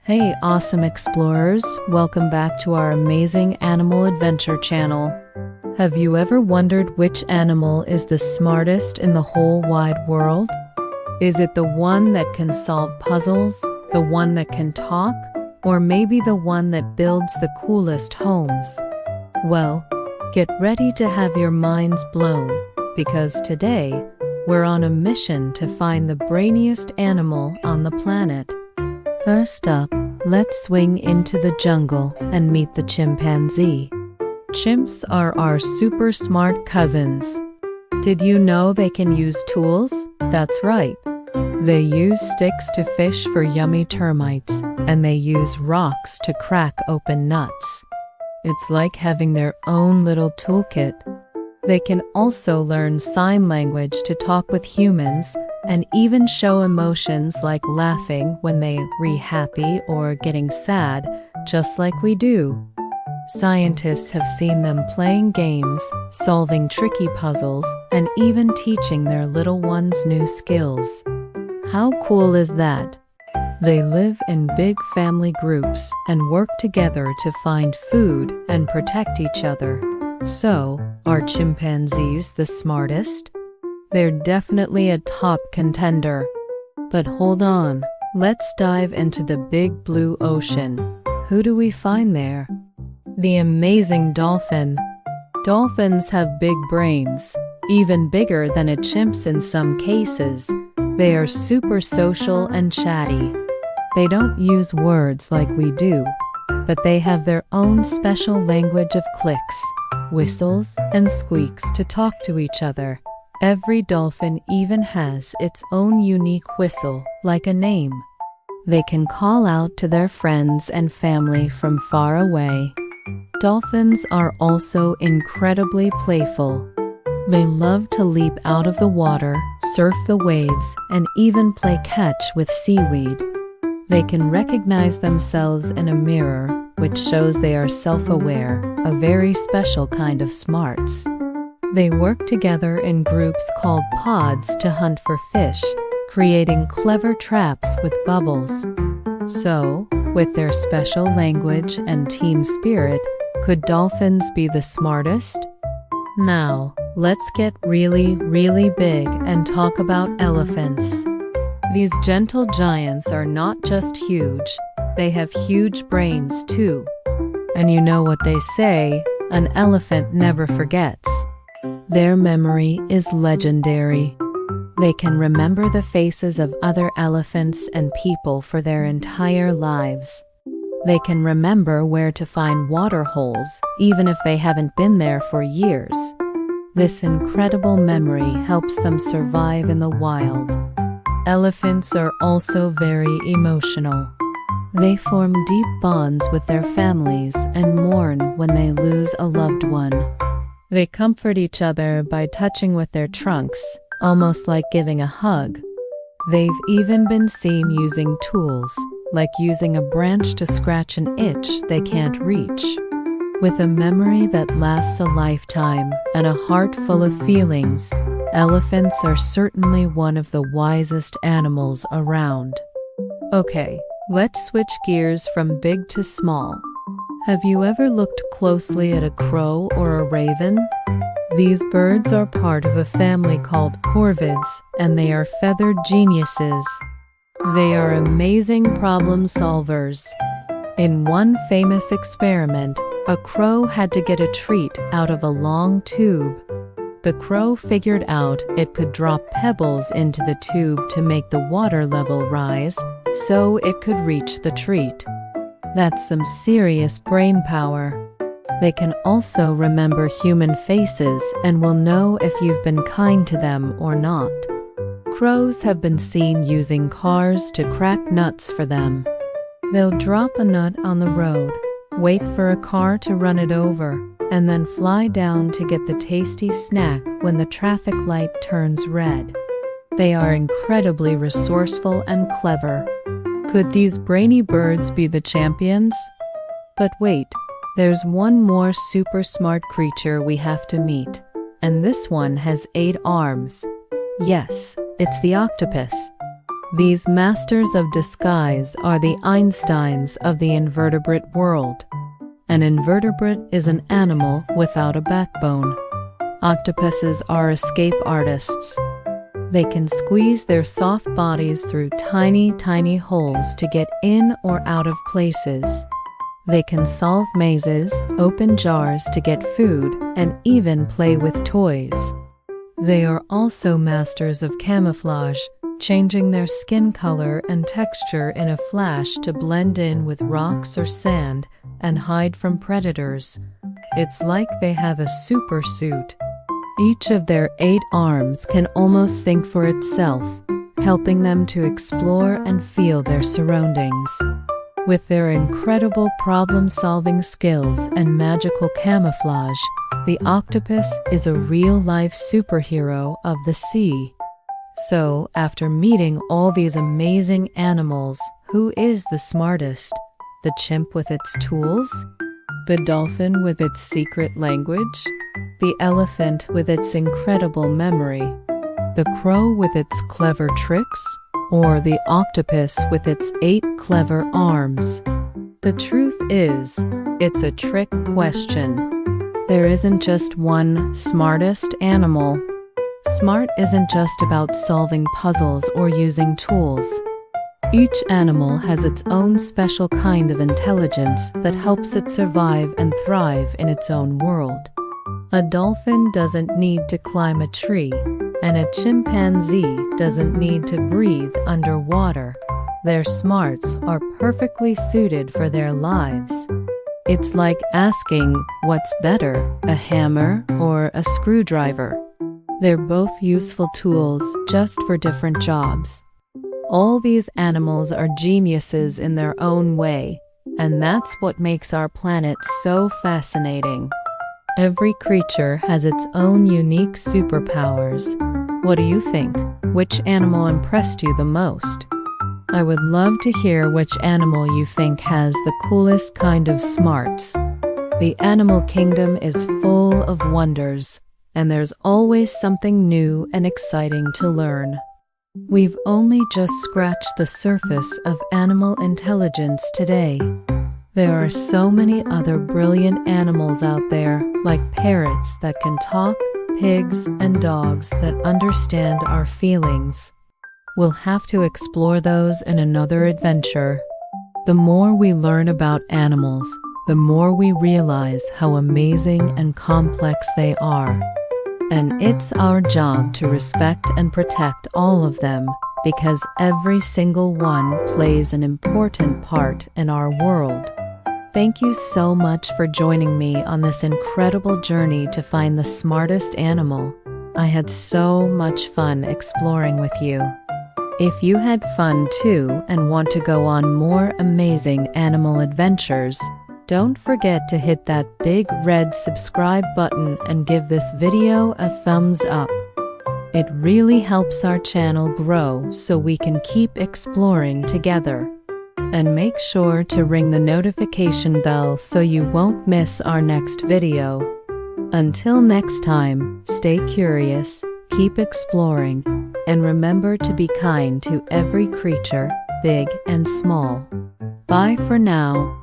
Hey, awesome explorers! Welcome back to our amazing animal adventure channel. Have you ever wondered which animal is the smartest in the whole wide world? Is it the one that can solve puzzles, the one that can talk, or maybe the one that builds the coolest homes? Well, get ready to have your minds blown, because today we're on a mission to find the brainiest animal on the planet. First up, let's swing into the jungle and meet the chimpanzee. Chimps are our super smart cousins. Did you know they can use tools? That's right. They use sticks to fish for yummy termites, and they use rocks to crack open nuts. It's like having their own little toolkit. They can also learn sign language to talk with humans and even show emotions like laughing when they're happy or getting sad, just like we do. Scientists have seen them playing games, solving tricky puzzles, and even teaching their little ones new skills. How cool is that? They live in big family groups and work together to find food and protect each other. So, are chimpanzees the smartest? They're definitely a top contender. But hold on, let's dive into the big blue ocean. Who do we find there? The amazing dolphin. Dolphins have big brains, even bigger than a chimp's in some cases. They are super social and chatty. They don't use words like we do, but they have their own special language of clicks, whistles, and squeaks to talk to each other. Every dolphin even has its own unique whistle, like a name. They can call out to their friends and family from far away. Dolphins are also incredibly playful. They love to leap out of the water, surf the waves, and even play catch with seaweed. They can recognize themselves in a mirror, which shows they are self-aware, a very special kind of smarts. They work together in groups called pods to hunt for fish, creating clever traps with bubbles. So, with their special language and team spirit, could dolphins be the smartest? Now, let's get really, really big and talk about elephants. These gentle giants are not just huge, they have huge brains too. And you know what they say, an elephant never forgets. Their memory is legendary. They can remember the faces of other elephants and people for their entire lives. They can remember where to find water holes, even if they haven't been there for years. This incredible memory helps them survive in the wild. Elephants are also very emotional. They form deep bonds with their families and mourn when they lose a loved one. They comfort each other by touching with their trunks, almost like giving a hug. They've even been seen using tools, like using a branch to scratch an itch they can't reach. With a memory that lasts a lifetime and a heart full of feelings, elephants are certainly one of the wisest animals around. Okay, let's switch gears from big to small. Have you ever looked closely at a crow or a raven? These birds are part of a family called corvids, and they are feathered geniuses. They are amazing problem solvers. In one famous experiment, a crow had to get a treat out of a long tube. The crow figured out it could drop pebbles into the tube to make the water level rise, so it could reach the treat. That's some serious brain power. They can also remember human faces and will know if you've been kind to them or not. Crows have been seen using cars to crack nuts for them. They'll drop a nut on the road, wait for a car to run it over, and then fly down to get the tasty snack when the traffic light turns red. They are incredibly resourceful and clever. Could these brainy birds be the champions? But wait, there's one more super smart creature we have to meet, and this one has 8 arms. Yes, it's the octopus. These masters of disguise are the Einsteins of the invertebrate world. An invertebrate is an animal without a backbone. Octopuses are escape artists. They can squeeze their soft bodies through tiny, tiny holes to get in or out of places. They can solve mazes, open jars to get food, and even play with toys. They are also masters of camouflage, changing their skin color and texture in a flash to blend in with rocks or sand and hide from predators. It's like they have a super suit. Each of their 8 arms can almost think for itself, helping them to explore and feel their surroundings. With their incredible problem-solving skills and magical camouflage, the octopus is a real-life superhero of the sea. So, after meeting all these amazing animals, who is the smartest? The chimp with its tools? The dolphin with its secret language? The elephant with its incredible memory? The crow with its clever tricks? Or the octopus with its 8 clever arms? The truth is, it's a trick question. There isn't just one smartest animal. Smart isn't just about solving puzzles or using tools. Each animal has its own special kind of intelligence that helps it survive and thrive in its own world. A dolphin doesn't need to climb a tree, and a chimpanzee doesn't need to breathe underwater. Their smarts are perfectly suited for their lives. It's like asking, what's better, a hammer or a screwdriver? They're both useful tools, just for different jobs. All these animals are geniuses in their own way, and that's what makes our planet so fascinating. Every creature has its own unique superpowers. What do you think? Which animal impressed you the most? I would love to hear which animal you think has the coolest kind of smarts. The animal kingdom is full of wonders, and there's always something new and exciting to learn. We've only just scratched the surface of animal intelligence today. There are so many other brilliant animals out there, like parrots that can talk, pigs, and dogs that understand our feelings. We'll have to explore those in another adventure. The more we learn about animals, the more we realize how amazing and complex they are. And it's our job to respect and protect all of them, because every single one plays an important part in our world. Thank you so much for joining me on this incredible journey to find the smartest animal. I had so much fun exploring with you. If you had fun too and want to go on more amazing animal adventures, don't forget to hit that big red subscribe button and give this video a thumbs up. It really helps our channel grow so we can keep exploring together. And make sure to ring the notification bell so you won't miss our next video. Until next time, stay curious, keep exploring, and remember to be kind to every creature, big and small. Bye for now.